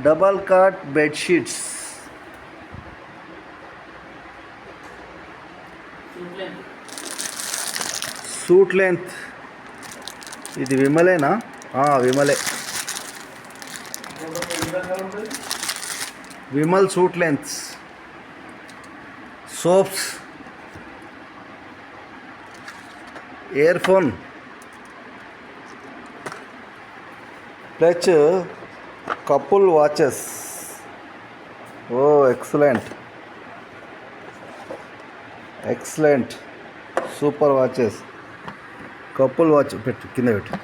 Double cot bedsheets. Suit length. ఇది విమలేనా? విమలే. Vimal suit lengths. Soaps, earphone, plus couple watches. Oh excellent, excellent, super watches. Couple watch పెట్టు, కింద పెట్టు.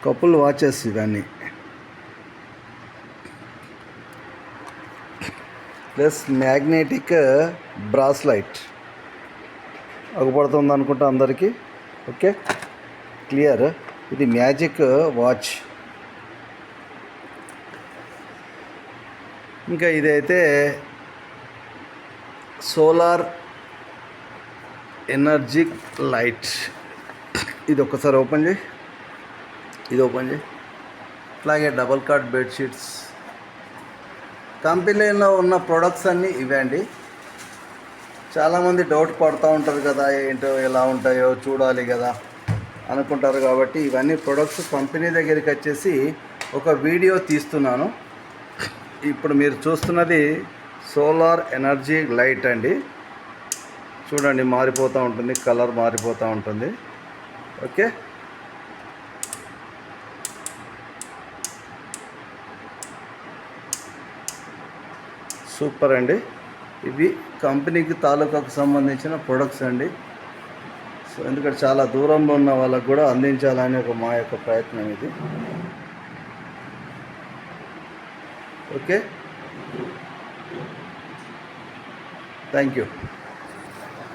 Couple watches ఇవన్నీ. Plus magnetic bracelet. అగుపడుతుంది అనుకుంటా అందరికీ. Okay, clear. ఇది మ్యాజిక్ వాచ్. ఇంకా ఇదైతే సోలార్ ఎనర్జీ లైట్. ఇది ఒక్కసారి ఓపెన్ చేయి, ఇది ఓపెన్ చేయి. అలాగే డబల్ కాట్ బెడ్షీట్స్. కంపెనీలో ఉన్న ప్రొడక్ట్స్ అన్నీ ఇవే అండి. చాలామంది డౌట్ పడుతూ ఉంటారు కదా, ఏంటో ఎలా ఉంటాయో చూడాలి కదా అనుకుంటారు. కాబట్టి ఇవన్నీ ప్రొడక్ట్స్ కంపెనీ దగ్గరికి వచ్చేసి ఒక వీడియో తీస్తున్నాను. ఇప్పుడు మీరు చూస్తున్నది సోలార్ ఎనర్జీ లైట్ అండి. చూడండి, మారిపోతూ ఉంటుంది, కలర్ మారిపోతూ ఉంటుంది. ఓకే, సూపర్ అండి. ఇవి కంపెనీకి తాలూకాకు సంబంధించిన ప్రొడక్ట్స్ అండి. సో ఎందుకంటే చాలా దూరంలో ఉన్న వాళ్ళకు కూడా అందించాలని మా యొక్క ప్రయత్నం ఇది. Okay, thank you.